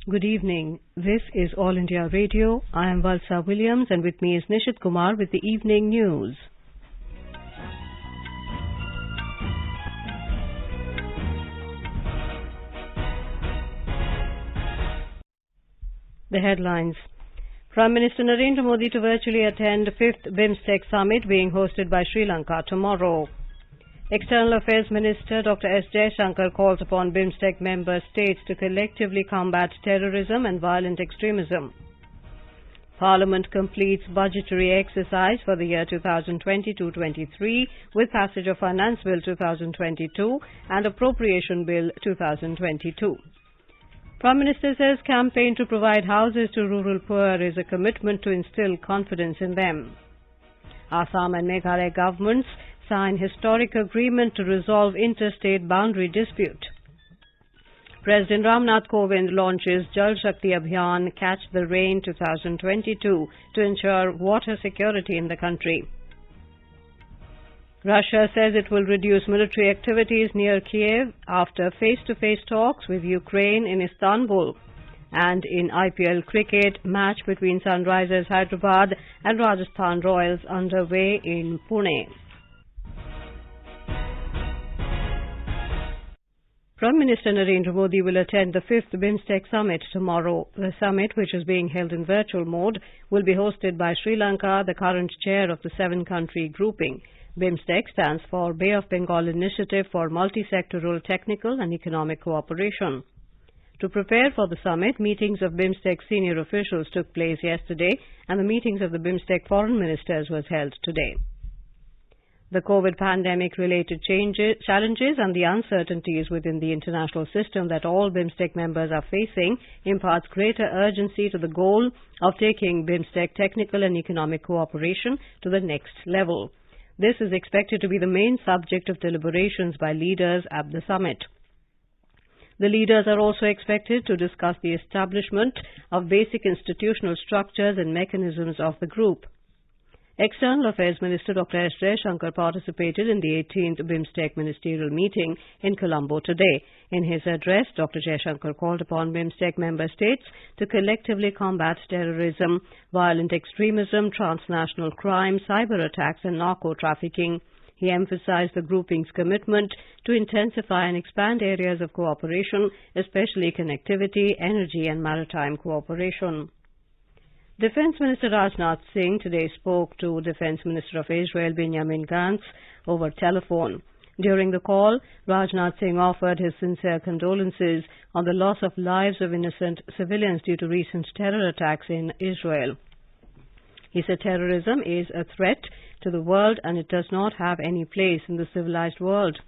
Good evening. This is All India Radio. I am Valsa Williams and with me is Nishit Kumar with the evening news. The headlines. Prime Minister Narendra Modi to virtually attend 5th BIMSTEC Summit being hosted by Sri Lanka tomorrow. External Affairs Minister Dr. S. Jaishankar calls upon BIMSTEC member states to collectively combat terrorism and violent extremism. Parliament completes budgetary exercise for the year 2022-23 with passage of Finance Bill 2022 and Appropriation Bill 2022. Prime Minister says campaign to provide houses to rural poor is a commitment to instill confidence in them. Assam and Meghalaya governments sign historic agreement to resolve interstate boundary dispute. President Ramnath Kovind launches Jal Shakti Abhiyan Catch the Rain 2022 to ensure water security in the country. Russia says it will reduce military activities near Kiev after face-to-face talks with Ukraine in Istanbul. And in IPL cricket, match between Sunrisers Hyderabad and Rajasthan Royals underway in Pune. Prime Minister Narendra Modi will attend the 5th BIMSTEC Summit tomorrow. The summit, which is being held in virtual mode, will be hosted by Sri Lanka, the current chair of the 7-country grouping. BIMSTEC stands for Bay of Bengal Initiative for Multi-Sectoral Technical and Economic Cooperation. To prepare for the summit, meetings of BIMSTEC senior officials took place yesterday and the meetings of the BIMSTEC foreign ministers was held today. The COVID pandemic-related challenges and the uncertainties within the international system that all BIMSTEC members are facing imparts greater urgency to the goal of taking BIMSTEC technical and economic cooperation to the next level. This is expected to be the main subject of deliberations by leaders at the summit. The leaders are also expected to discuss the establishment of basic institutional structures and mechanisms of the group. External Affairs Minister Dr. S. Jaishankar participated in the 18th BIMSTEC ministerial meeting in Colombo today. In his address, Dr. Jaishankar called upon BIMSTEC member states to collectively combat terrorism, violent extremism, transnational crime, cyber attacks and narco-trafficking. He emphasized the grouping's commitment to intensify and expand areas of cooperation, especially connectivity, energy and maritime cooperation. Defence Minister Rajnath Singh today spoke to Defence Minister of Israel Benjamin Gantz over telephone. During the call, Rajnath Singh offered his sincere condolences on the loss of lives of innocent civilians due to recent terror attacks in Israel. He said terrorism is a threat to the world and it does not have any place in the civilized world.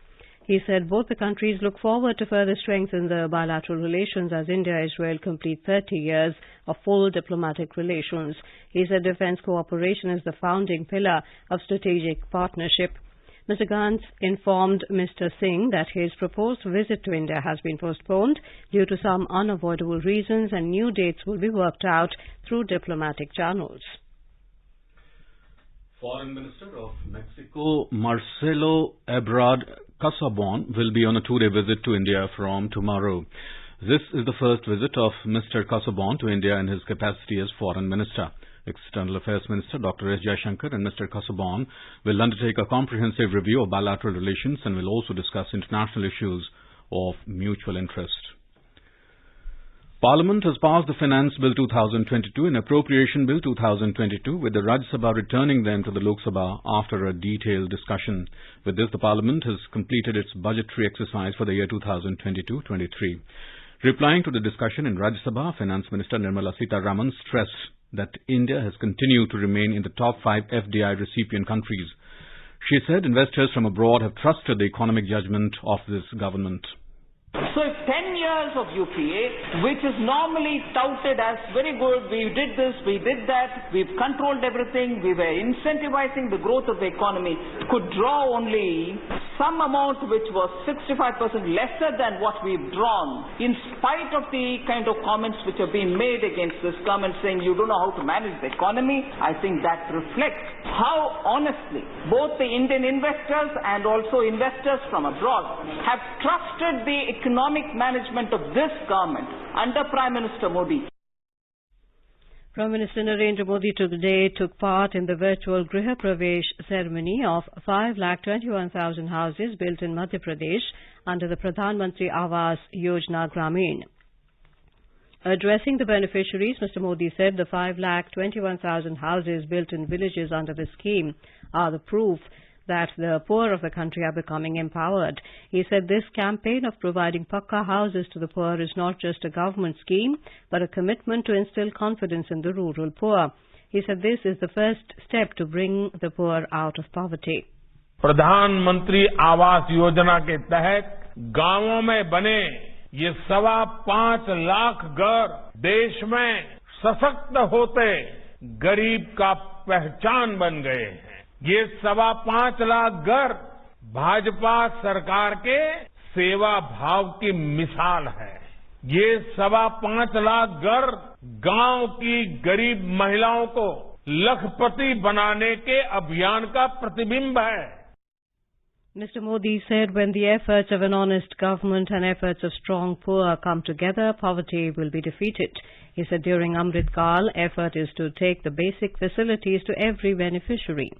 He said both the countries look forward to further strengthen the bilateral relations as India and Israel complete 30 years of full diplomatic relations. He said defence cooperation is the founding pillar of strategic partnership. Mr. Gantz informed Mr. Singh that his proposed visit to India has been postponed due to some unavoidable reasons and new dates will be worked out through diplomatic channels. Foreign Minister of Mexico, Marcelo Ebrard Casabon, will be on a 2-day visit to India from tomorrow. This is the first visit of Mr. Casabon to India in his capacity as Foreign Minister. External Affairs Minister Dr. S. Jaishankar and Mr. Casabon will undertake a comprehensive review of bilateral relations and will also discuss international issues of mutual interest. Parliament has passed the Finance Bill 2022 and Appropriation Bill 2022, with the Rajya Sabha returning them to the Lok Sabha after a detailed discussion. With this, the Parliament has completed its budgetary exercise for the year 2022-23. Replying to the discussion in Rajya Sabha, Finance Minister Nirmala Sitharaman stressed that India has continued to remain in the top 5 FDI recipient countries. She said investors from abroad have trusted the economic judgment of this government. So if 10 years of UPA, which is normally touted as very good, we did this, we did that, we've controlled everything, we were incentivizing the growth of the economy, could draw only some amount which was 65% lesser than what we've drawn, in spite of the kind of comments which have been made against this government saying you don't know how to manage the economy. I think that reflects how honestly both the Indian investors and also investors from abroad have trusted the economic management of this government under Prime Minister Modi. Prime Minister Narendra Modi today took part in the virtual Griha Pravesh ceremony of 5,21,000 houses built in Madhya Pradesh under the Pradhan Mantri Awas Yojana Gramin. Addressing the beneficiaries, Mr. Modi said the 5,21,000 houses built in villages under the scheme are the proof that the poor of the country are becoming empowered. He said this campaign of providing Pakka houses to the poor is not just a government scheme, but a commitment to instill confidence in the rural poor. He said this is the first step to bring the poor out of poverty. प्रधानमंत्री आवास योजना के तहत गांवों में बने ये 5.25 लाख घर देश में सशक्त होते गरीब का पहचान बन गए हैं। ये 5.25 लाख घर भाजपा सरकार के सेवा भाव की मिसाल है। ये 5.25 लाख घर गांव की गरीब महिलाओं को लखपति बनाने के अभियान का प्रतिबिंब है। Mr. Modi said when the efforts of an honest government and efforts of strong poor come together, poverty will be defeated. He said during Amrit Kal, effort is to take the basic facilities to every beneficiary.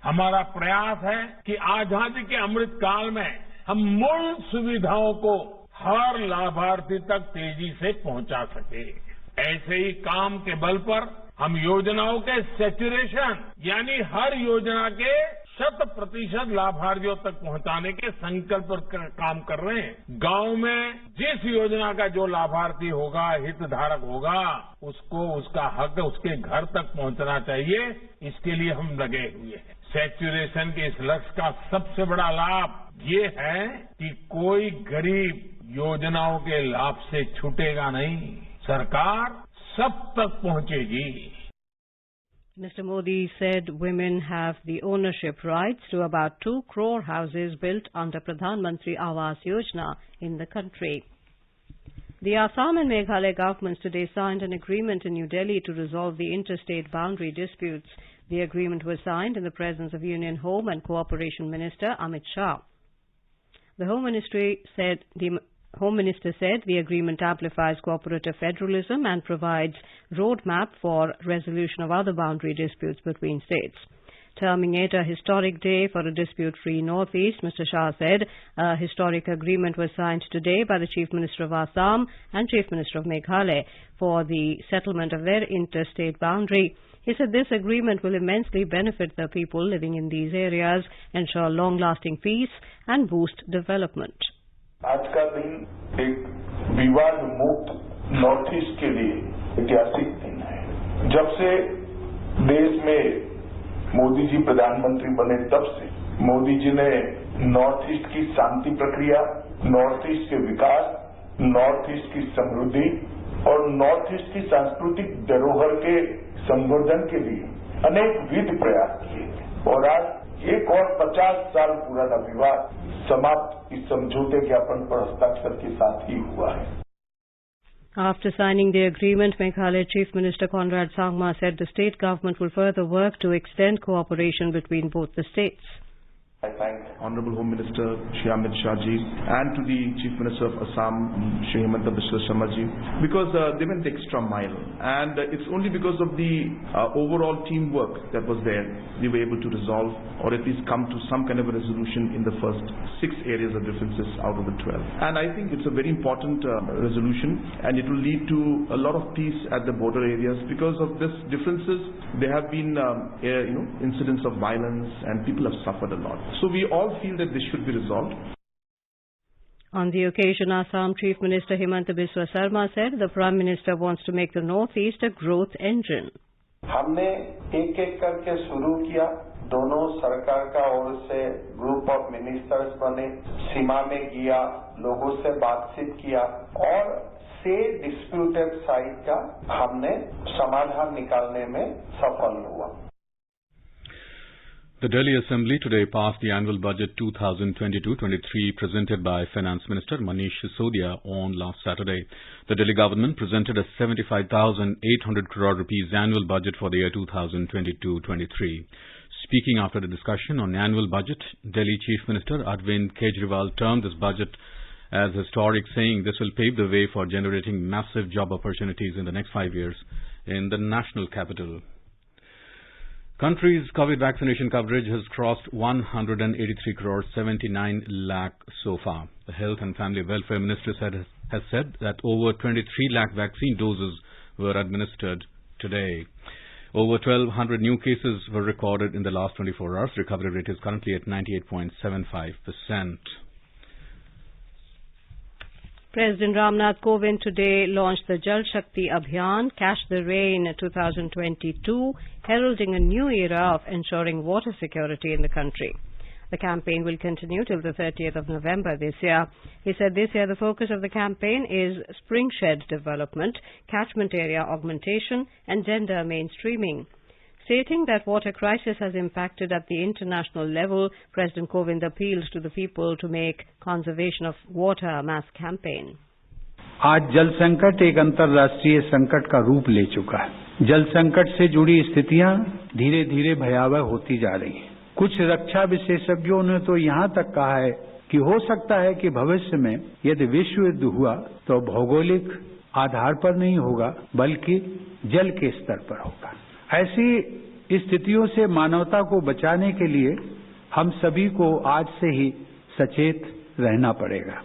हमारा प्रयास है कि आजादी के अमृत काल में हम मूल सुविधाओं को हर लाभार्थी तक तेजी से पहुंचा सके। ऐसे ही काम के बल पर हम योजनाओं के सैचुरेशन यानी हर योजना के 100% लाभार्थियों तक पहुंचाने के संकल्प पर काम कर रहे हैं। गांव में जिस योजना का जो लाभार्थी होगा, हितधारक होगा, उसको उसका हक उसके घर तक पहुंचना चाहिए। इसके लिए हम लगे हुए हैं। सैचुरेशन के इस लक्ष्य का सबसे बड़ा लाभ ये है कि कोई गरीब योजनाओं के लाभ से छूटेगा नहीं। सरकार सब तक पहुंचेगी। Mr. Modi said women have the ownership rights to about 2 crore houses built under Pradhan Mantri Awas Yojana in the country. The Assam and Meghalaya governments today signed an agreement in New Delhi to resolve the interstate boundary disputes. The agreement was signed in the presence of Union Home and Cooperation Minister Amit Shah. The Home Minister said the agreement amplifies cooperative federalism and provides roadmap for resolution of other boundary disputes between states. Terming it a historic day for a dispute-free Northeast, Mr. Shah said a historic agreement was signed today by the Chief Minister of Assam and Chief Minister of Meghalaya for the settlement of their interstate boundary. He said this agreement will immensely benefit the people living in these areas, ensure long-lasting peace and boost development. आज का दिन एक विवाद मुक्त north east के लिए ऐतिहासिक दिन है। जब से देश में मोदी जी प्रधानमंत्री बने तब से मोदी जी ने नॉर्थ ईस्ट की शांति प्रक्रिया, नॉर्थ ईस्ट के विकास, नॉर्थ ईस्ट की समृद्धि और नॉर्थ ईस्ट की सांस्कृतिक धरोहर के संवर्धन के लिए अनेक विध प्रयास किए और आज एक और 50 साल पुराना विवाद समाप्त इस समझौते ज्ञापन पर हस्ताक्षर के साथ ही हुआ है। After signing the agreement, Meghalaya Chief Minister Conrad Sangma said the state government will further work to extend cooperation between both the states. I thank Honorable Home Minister Shri Amit Shah ji and to the Chief Minister of Assam, Shri Himanta Biswa Sharma ji, because they went the extra mile, and it's only because of the overall teamwork that was there we were able to resolve or at least come to some kind of a resolution in the first 6 areas of differences out of the 12. And I think it's a very important resolution, and it will lead to a lot of peace at the border areas. Because of this differences, there have been incidents of violence and people have suffered a lot. So we all feel that this should be resolved. On the occasion, Assam Chief Minister Himanta Biswa Sharma said the Prime Minister wants to make the Northeast a growth engine. हमने एक-एक करके शुरू किया। दोनों सरकार का ओर से group of ministers बने, सीमा में गया, लोगों से बातचीत किया और से डिस्प्यूटेड साइड का हमने समाधान निकालने में सफल हुआ। The Delhi Assembly today passed the annual budget 2022-23 presented by Finance Minister Manish Sisodia on last Saturday. The Delhi government presented a 75,800 crore rupees annual budget for the year 2022-23. Speaking after the discussion on annual budget, Delhi Chief Minister Arvind Kejriwal termed this budget as historic, saying this will pave the way for generating massive job opportunities in the next 5 years in the national capital. Country's COVID vaccination coverage has crossed 183 crore 79 lakh so far. The Health and Family Welfare Ministry has said that over 23 lakh vaccine doses were administered today. Over 1,200 new cases were recorded in the last 24 hours. Recovery rate is currently at 98.75%. President Ramnath Kovind today launched the Jal Shakti Abhiyan, Catch the Rain 2022, heralding a new era of ensuring water security in the country. The campaign will continue till the 30th of November this year. He said this year the focus of the campaign is springshed development, catchment area augmentation and gender mainstreaming. Stating that water crisis has impacted at the international level, President Kovind appealed to the people to make conservation of water a mass campaign. आज जल संकट एक अंतर्राष्ट्रीय संकट का रूप ले चुका है। जल संकट से जुड़ी स्थितियां धीरे धीरे भयावह होती जा रही हैं। कुछ रक्षा विशेषज्ञों ने तो यहाँ तक कहा है कि हो सकता है कि भविष्य में यदि विश्व युद्ध हुआ तो भौगोलिक आधार पर नहीं होगा बल्कि जल के स्तर पर होगा। ऐसी स्थितियों से मानवता को बचाने के लिए हम सभी को आज से ही सचेत रहना पड़ेगा।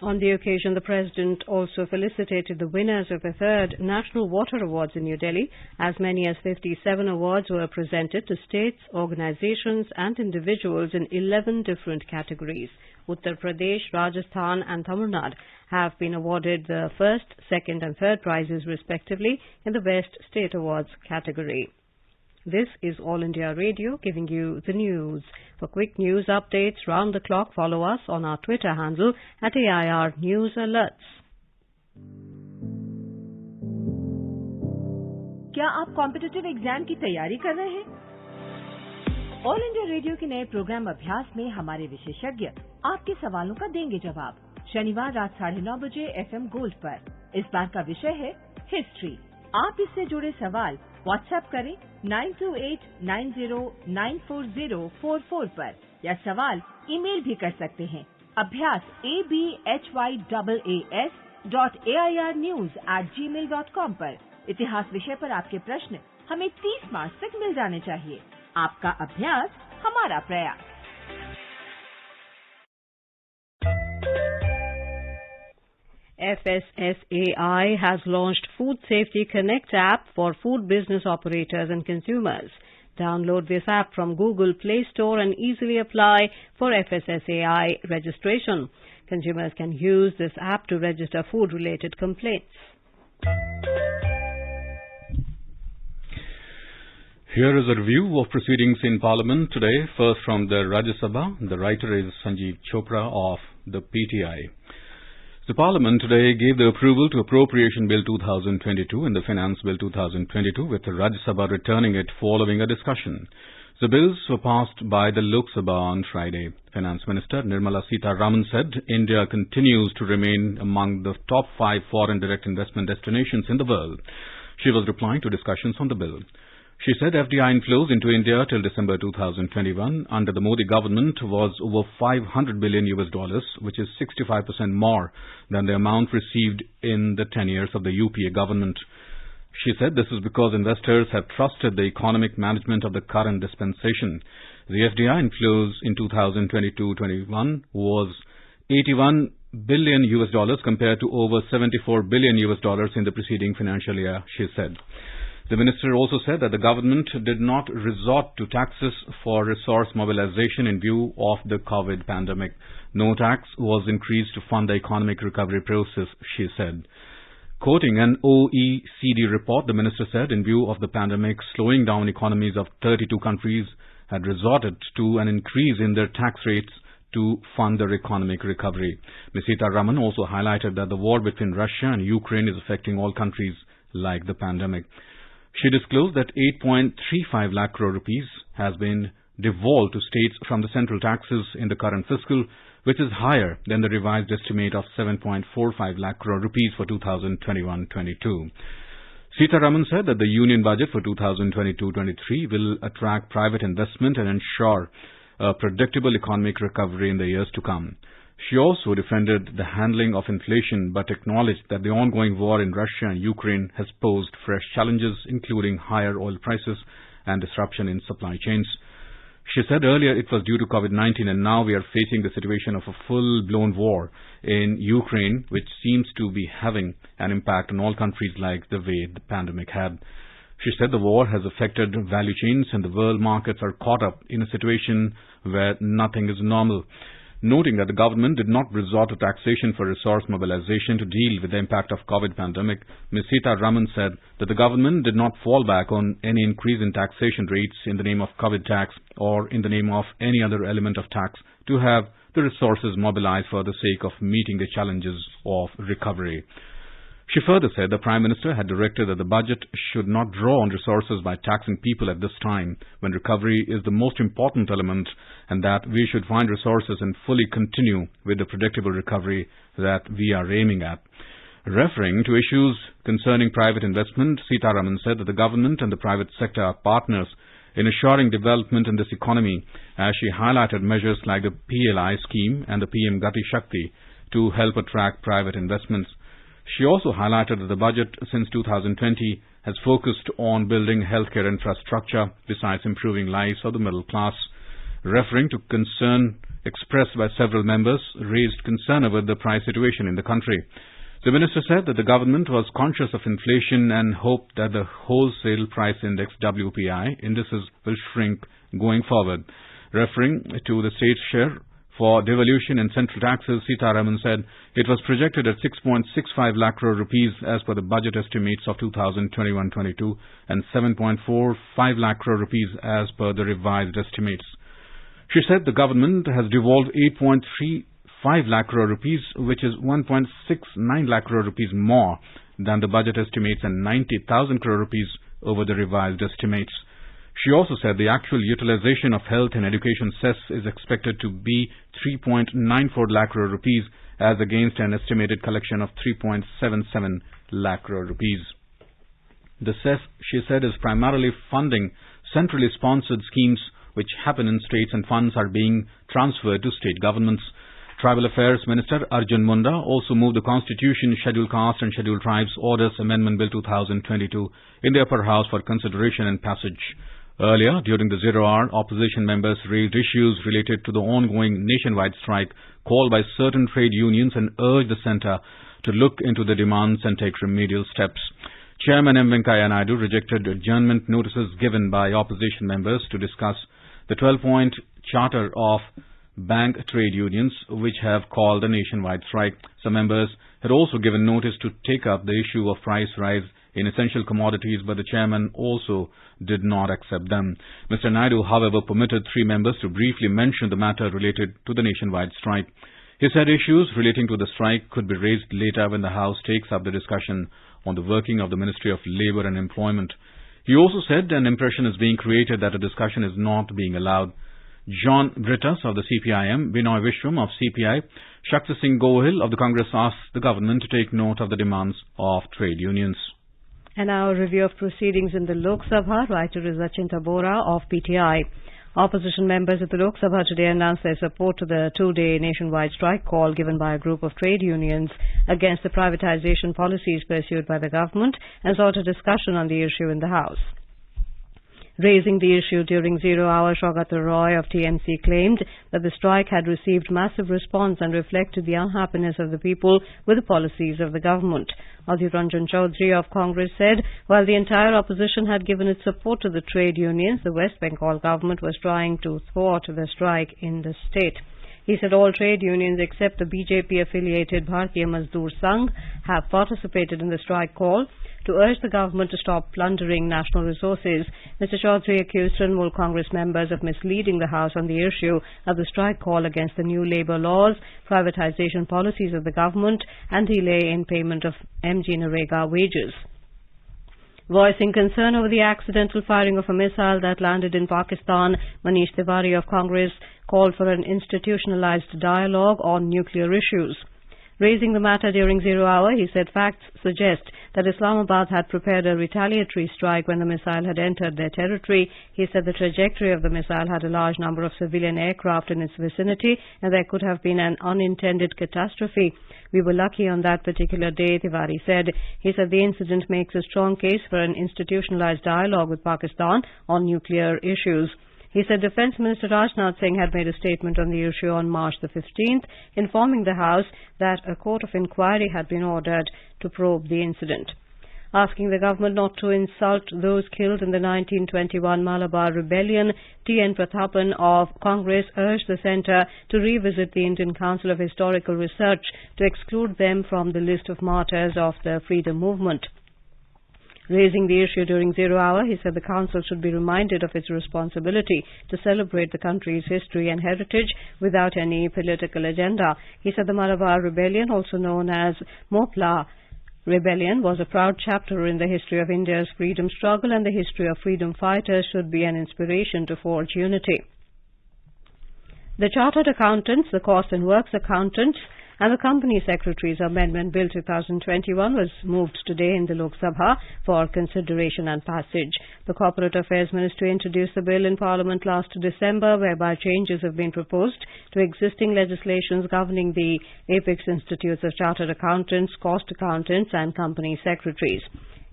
On the occasion, the President also felicitated the winners of the 3rd National Water Awards in New Delhi. As many as 57 awards were presented to states, organizations and individuals in 11 different categories. Uttar Pradesh, Rajasthan and Tamil Nadu have been awarded the 1st, 2nd and 3rd prizes respectively in the Best State Awards category. This is All India Radio giving you the news. For quick news updates round the clock, follow us on our Twitter handle at AIR News Alerts. क्या आप competitive exam की तैयारी कर रहे हैं? All India radio के नए programme अभ्यास में हमारे विशेषज्ञ आपके सवालों का देंगे जवाब। शनिवार रात 9:30 बजे FM गोल्ड पर। इस बार का विषय है हिस्ट्री। आप इससे जुड़े सवाल व्हाट्सएप करें 9289094044 पर या सवाल ईमेल भी कर सकते हैं। अभ्यास abhyas.airnews@gmail.com पर। इतिहास विषय पर आपके प्रश्न हमें 30 मार्च तक मिल जाने चाहिए। आपका अभ्यास हमारा प्रयास। Fssai has launched Food Safety Connect app for food business operators and consumers. Download this app from Google Play Store and easily apply for Fssai registration. Consumers can use this app to register food-related complaints. Here is a review of proceedings in Parliament today. First from the Rajya Sabha. The writer is Sanjeev Chopra of the PTI. The Parliament today gave the approval to Appropriation Bill 2022 and the Finance Bill 2022, with the Rajya Sabha returning it following a discussion. The bills were passed by the Lok Sabha on Friday. Finance Minister Nirmala Sitharaman said India continues to remain among the top 5 foreign direct investment destinations in the world. She was replying to discussions on the bill. She said FDI inflows into India till December 2021 under the Modi government was over $500 billion, which is 65% more than the amount received in the 10 years of the UPA government. She said this is because investors have trusted the economic management of the current dispensation. The FDI inflows in 2022-21 was $81 billion compared to over $74 billion in the preceding financial year, she said. The minister also said that the government did not resort to taxes for resource mobilization in view of the COVID pandemic. No tax was increased to fund the economic recovery process, she said. Quoting an OECD report, the minister said in view of the pandemic slowing down economies of 32 countries had resorted to an increase in their tax rates to fund their economic recovery. Ms. Sitharaman also highlighted that the war between Russia and Ukraine is affecting all countries like the pandemic. She disclosed that 8.35 lakh crore rupees has been devolved to states from the central taxes in the current fiscal, which is higher than the revised estimate of 7.45 lakh crore rupees for 2021-22. Sitaraman said that the union budget for 2022-23 will attract private investment and ensure a predictable economic recovery in the years to come. She also defended the handling of inflation but acknowledged that the ongoing war in Russia and Ukraine has posed fresh challenges, including higher oil prices and disruption in supply chains. She said earlier it was due to COVID-19 and now we are facing the situation of a full-blown war in Ukraine, which seems to be having an impact on all countries like the way the pandemic had. She said the war has affected value chains and the world markets are caught up in a situation where nothing is normal. Noting that the government did not resort to taxation for resource mobilization to deal with the impact of COVID pandemic, Ms. Sitaraman said that the government did not fall back on any increase in taxation rates in the name of COVID tax or in the name of any other element of tax to have the resources mobilized for the sake of meeting the challenges of recovery. She further said the Prime Minister had directed that the budget should not draw on resources by taxing people at this time, when recovery is the most important element, and that we should find resources and fully continue with the predictable recovery that we are aiming at. Referring to issues concerning private investment, Sitaraman said that the government and the private sector are partners in assuring development in this economy, as she highlighted measures like the PLI scheme and the PM Gati Shakti to help attract private investments. She also highlighted that the budget since 2020 has focused on building healthcare infrastructure besides improving lives of the middle class. Referring to concern expressed by several members, raised concern over the price situation in the country. The minister said that the government was conscious of inflation and hoped that the wholesale price index WPI indices will shrink going forward. Referring to the state's share for devolution and central taxes, Sitaraman said it was projected at 6.65 lakh crore rupees as per the budget estimates of 2021-22 and 7.45 lakh crore rupees as per the revised estimates. She said the government has devolved 8.35 lakh crore rupees, which is 1.69 lakh crore rupees more than the budget estimates and 90,000 crore rupees over the revised estimates. She also said the actual utilization of health and education cess is expected to be 3.94 lakh crore rupees as against an estimated collection of 3.77 lakh crore rupees. The cess, she said, is primarily funding centrally sponsored schemes which happen in states and funds are being transferred to state governments. Tribal Affairs Minister Arjun Munda also moved the Constitution, Scheduled Caste and Scheduled Tribes Orders Amendment Bill 2022 in the upper house for consideration and passage. Earlier, during the 0 hour, opposition members raised issues related to the ongoing nationwide strike called by certain trade unions and urged the centre to look into the demands and take remedial steps. Chairman M. Venkaiah Naidu rejected adjournment notices given by opposition members to discuss the 12-point charter of bank trade unions, which have called a nationwide strike. Some members had also given notice to take up the issue of price rise in essential commodities, but the chairman also did not accept them. Mr. Naidu, however, permitted 3 members to briefly mention the matter related to the nationwide strike. He said issues relating to the strike could be raised later when the House takes up the discussion on the working of the Ministry of Labour and Employment. He also said an impression is being created that a discussion is not being allowed. John Brittas of the CPIM, Binoy Vishwam of CPI, Shakti Singh Gohil of the Congress asked the government to take note of the demands of trade unions. And now a review of proceedings in the Lok Sabha. Writer is Achinta Bora of PTI. Opposition members at the Lok Sabha today announced their support to the 2-day nationwide strike call given by a group of trade unions against the privatization policies pursued by the government and sought a discussion on the issue in the House. Raising the issue during 0 hour, Saugata Roy of TMC claimed that the strike had received massive response and reflected the unhappiness of the people with the policies of the government. Adhir Ranjan Chaudhary of Congress said while the entire opposition had given its support to the trade unions, the West Bengal government was trying to thwart the strike in the state. He said all trade unions except the BJP-affiliated Bharatiya Mazdoor Sangh have participated in the strike call to urge the government to stop plundering national resources. Mr. Chaudhary accused Trinamool Congress members of misleading the House on the issue of the strike call against the new labour laws, privatisation policies of the government and delay in payment of MG Narega wages. Voicing concern over the accidental firing of a missile that landed in Pakistan, Manish Tiwari of Congress called for an institutionalized dialogue on nuclear issues. Raising the matter during Zero Hour, he said facts suggest that Islamabad had prepared a retaliatory strike when the missile had entered their territory. He said the trajectory of the missile had a large number of civilian aircraft in its vicinity and there could have been an unintended catastrophe. We were lucky on that particular day, Tiwari said. He said the incident makes a strong case for an institutionalized dialogue with Pakistan on nuclear issues. He said Defence Minister Rajnath Singh had made a statement on the issue on March the 15th, informing the House that a court of inquiry had been ordered to probe the incident. Asking the government not to insult those killed in the 1921 Malabar Rebellion, T.N. Prathapan of Congress urged the centre to revisit the Indian Council of Historical Research to exclude them from the list of martyrs of the freedom movement. Raising the issue during Zero Hour, he said the Council should be reminded of its responsibility to celebrate the country's history and heritage without any political agenda. He said the Malabar Rebellion, also known as Mopla Rebellion, was a proud chapter in the history of India's freedom struggle, and the history of freedom fighters should be an inspiration to forge unity. The Chartered Accountants, the Cost and Works Accountants, and the Company Secretaries Amendment Bill 2021 was moved today in the Lok Sabha for consideration and passage. The Corporate Affairs Ministry introduced the bill in Parliament last December, whereby changes have been proposed to existing legislations governing the Apex Institutes of Chartered Accountants, Cost Accountants and Company Secretaries.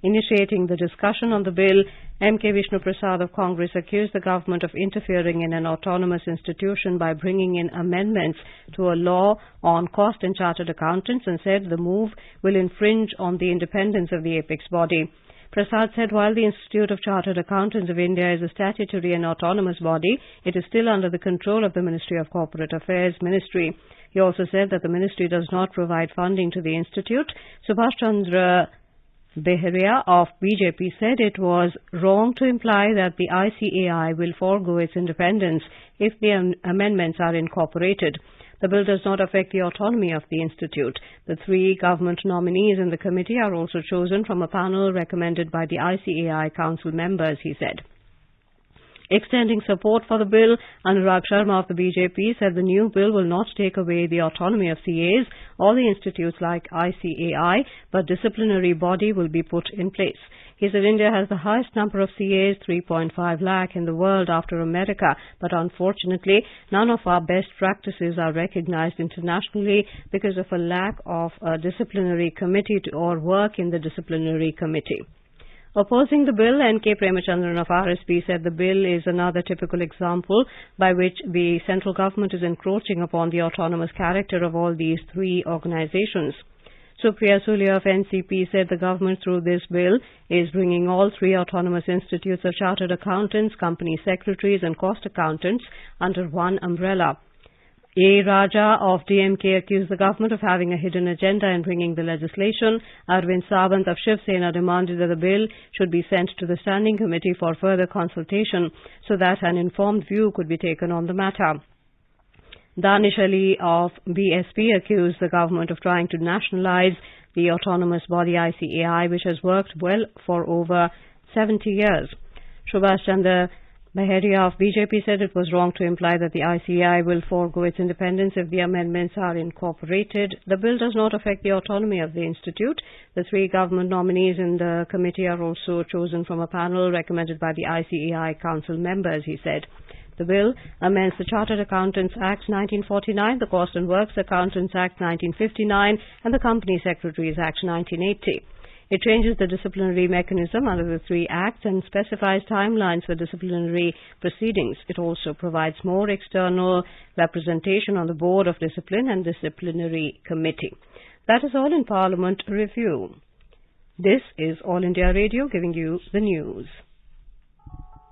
Initiating the discussion on the bill, M.K. Vishnu Prasad of Congress accused the government of interfering in an autonomous institution by bringing in amendments to a law on cost and chartered accountants and said the move will infringe on the independence of the apex body. Prasad said while the Institute of Chartered Accountants of India is a statutory and autonomous body, it is still under the control of the Ministry of Corporate Affairs Ministry. He also said that the ministry does not provide funding to the institute. Subhash Chandra Beharia of BJP said it was wrong to imply that the ICAI will forego its independence if the amendments are incorporated. The bill does not affect the autonomy of the institute. The 3 government nominees in the committee are also chosen from a panel recommended by the ICAI council members, he said. Extending support for the bill, Anurag Sharma of the BJP said the new bill will not take away the autonomy of CAs or the institutes like ICAI, but disciplinary body will be put in place. He said India has the highest number of CAs, 3.5 lakh in the world after America, but unfortunately none of our best practices are recognized internationally because of a lack of a disciplinary committee or work in the disciplinary committee. Opposing the bill, N.K. Premachandran of RSP said the bill is another typical example by which the central government is encroaching upon the autonomous character of all these 3 organizations. Supriya Sule of NCP said the government through this bill is bringing all 3 autonomous institutes of chartered accountants, company secretaries and cost accountants under one umbrella. A. Raja of DMK accused the government of having a hidden agenda in bringing the legislation. Arvind Sawant of Shiv Sena demanded that the bill should be sent to the Standing Committee for further consultation so that an informed view could be taken on the matter. Danish Ali of BSP accused the government of trying to nationalize the autonomous body ICAI, which has worked well for over 70 years. Subhash Chandra Beharia of BJP said it was wrong to imply that the ICAI will forego its independence if the amendments are incorporated. The bill does not affect the autonomy of the institute. The 3 government nominees in the committee are also chosen from a panel recommended by the ICAI council members, he said. The bill amends the Chartered Accountants Act 1949, the Cost and Works Accountants Act 1959 and the Company Secretaries Act 1980. It changes the disciplinary mechanism under the 3 acts and specifies timelines for disciplinary proceedings. It also provides more external representation on the Board of Discipline and Disciplinary Committee. That is all in Parliament Review. This is All India Radio giving you the news.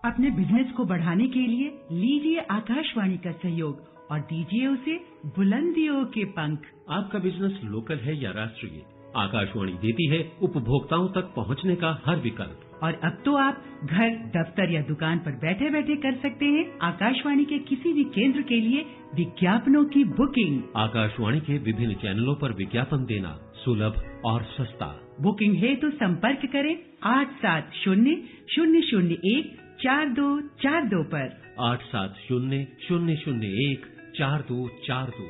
अपने business को बढ़ाने के लिए लीजिए आकाशवाणी का सहयोग और दीजिए उसे बुलंदियों के पंख। आपका बिजनेस लोकल है या राष्ट्रीय, आकाशवाणी देती है उपभोक्ताओं तक पहुंचने का हर विकल्प। और अब तो आप घर, दफ्तर या दुकान पर बैठे बैठे कर सकते हैं आकाशवाणी के किसी भी केंद्र के लिए विज्ञापनों की बुकिंग। आकाशवाणी के विभिन्न चैनलों पर विज्ञापन देना सुलभ और सस्ता। बुकिंग हेतु संपर्क करें 8700014242 पर 8700014242।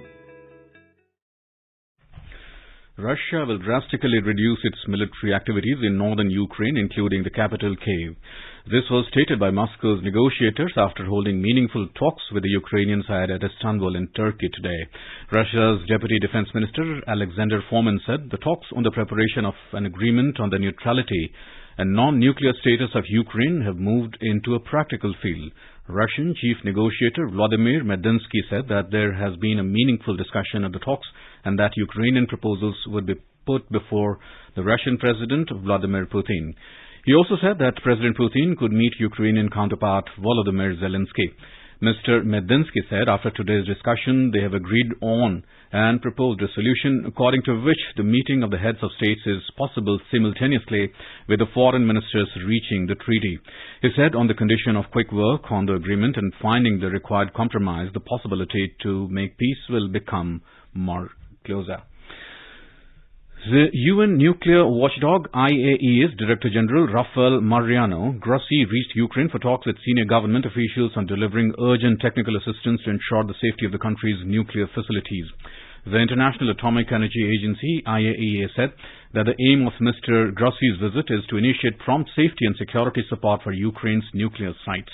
Russia will drastically reduce its military activities in northern Ukraine, including the capital Kyiv. This was stated by Moscow's negotiators after holding meaningful talks with the Ukrainian side at Istanbul in Turkey today. Russia's Deputy Defense Minister Alexander Fomin said the talks on the preparation of an agreement on the neutrality and non-nuclear status of Ukraine have moved into a practical field. Russian chief negotiator Vladimir Medinsky said that there has been a meaningful discussion at the talks and that Ukrainian proposals would be put before the Russian President Vladimir Putin. He also said that President Putin could meet Ukrainian counterpart Volodymyr Zelensky. Mr. Medinsky said after today's discussion they have agreed on and proposed a solution according to which the meeting of the heads of states is possible simultaneously with the foreign ministers reaching the treaty. He said on the condition of quick work on the agreement and finding the required compromise, the possibility to make peace will become more closer. The UN nuclear watchdog IAEA's Director General Rafael Mariano Grossi reached Ukraine for talks with senior government officials on delivering urgent technical assistance to ensure the safety of the country's nuclear facilities. The International Atomic Energy Agency IAEA said that the aim of Mr. Grossi's visit is to initiate prompt safety and security support for Ukraine's nuclear sites.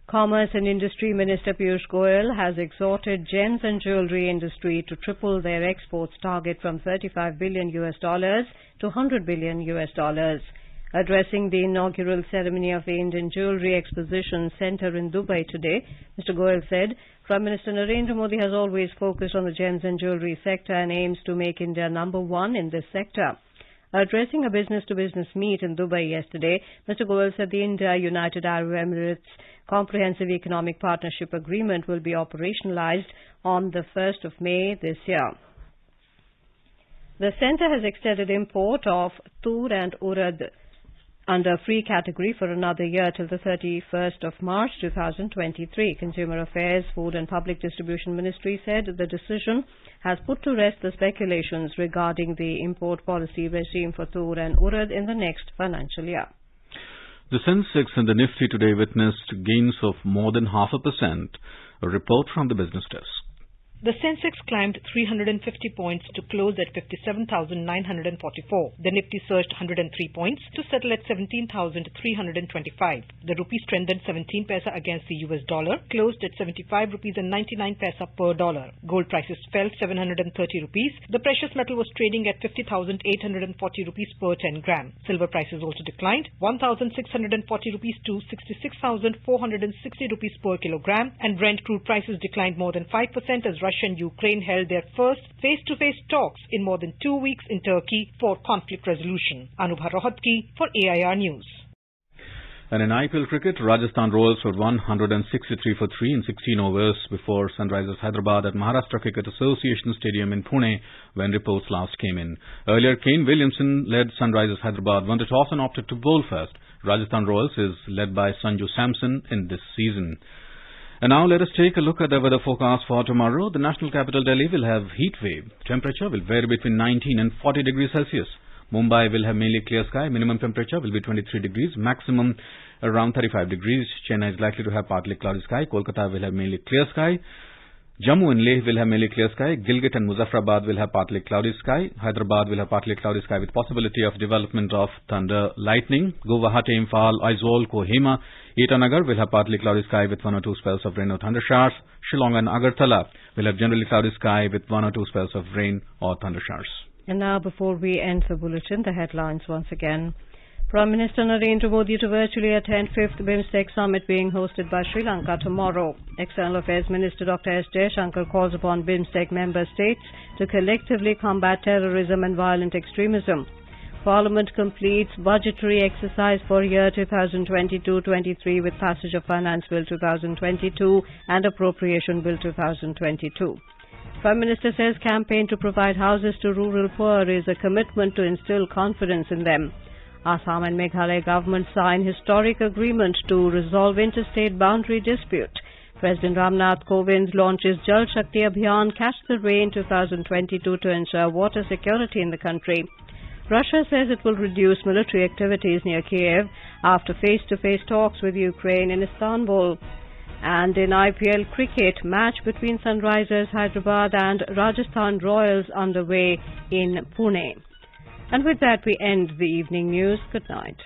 Commerce and Industry Minister Piyush Goyal has exhorted gems and jewelry industry to triple their exports target from $35 billion to $100 billion. Addressing the inaugural ceremony of the Indian Jewelry Exposition Centre in Dubai today, Mr. Goyal said Prime Minister Narendra Modi has always focused on the gems and jewelry sector and aims to make India number one in this sector. Addressing a business-to-business meet in Dubai yesterday, Mr. Goyal said the India-United Arab Emirates Comprehensive Economic Partnership Agreement will be operationalized on the 1st of May this year. The centre has extended import of tur and urad under free category for another year till the 31st of March 2023. Consumer Affairs, Food and Public Distribution Ministry said the decision has put to rest the speculations regarding the import policy regime for tur and urad in the next financial year. The Sensex and the Nifty today witnessed gains of more than 0.5%, a report from the business desk. The Sensex climbed 350 points to close at 57,944. The Nifty surged 103 points to settle at 17,325. The rupee strengthened 17 paisa against the US dollar, closed at 75 rupees and 99 paisa per dollar. Gold prices fell 730 rupees. The precious metal was trading at 50,840 rupees per 10 gram. Silver prices also declined 1,640 rupees to 66,460 rupees per kilogram, and Brent crude prices declined more than 5% as Russia and Ukraine held their first face-to-face talks in more than 2 weeks in Turkey for conflict resolution. Anubha Rohatgi for AIR News. And in IPL cricket, Rajasthan Royals were 163 for 3 in 16 overs before Sunrisers Hyderabad at Maharashtra Cricket Association Stadium in Pune when reports last came in. Earlier, Kane Williamson led Sunrisers Hyderabad, won the toss and opted to bowl first. Rajasthan Royals is led by Sanju Samson in this season. And now let us take a look at the weather forecast for tomorrow. The national capital Delhi will have heat wave. Temperature will vary between 19 and 40 degrees Celsius. Mumbai will have mainly clear sky. Minimum temperature will be 23 degrees. Maximum around 35 degrees. Chennai is likely to have partly cloudy sky. Kolkata will have mainly clear sky. Jammu and Leh will have mainly clear sky. Gilgit and Muzaffarabad will have partly cloudy sky. Hyderabad will have partly cloudy sky with possibility of development of thunder, lightning. Guwahati, Imphal, Aizawl, Kohima, Itanagar will have partly cloudy sky with 1 or 2 spells of rain or thunder showers. Shillong and Agartala will have generally cloudy sky with 1 or 2 spells of rain or thunder showers. And now, before we end the bulletin, the headlines once again. Prime Minister Narendra Modi to virtually attend 5th BIMSTEC Summit being hosted by Sri Lanka tomorrow. External Affairs Minister Dr. S. Jaishankar calls upon BIMSTEC member states to collectively combat terrorism and violent extremism. Parliament completes budgetary exercise for year 2022-23 with passage of Finance Bill 2022 and Appropriation Bill 2022. Prime Minister says campaign to provide houses to rural poor is a commitment to instill confidence in them. Assam and Meghalaya governments sign historic agreement to resolve interstate boundary dispute. President Ramnath Kovind launches Jal Shakti Abhiyan Catch the Rain 2022 to ensure water security in the country. Russia says it will reduce military activities near Kiev after face-to-face talks with Ukraine in Istanbul. And in IPL cricket, match between Sunrisers Hyderabad and Rajasthan Royals underway in Pune. And with that, we end the evening news. Good night.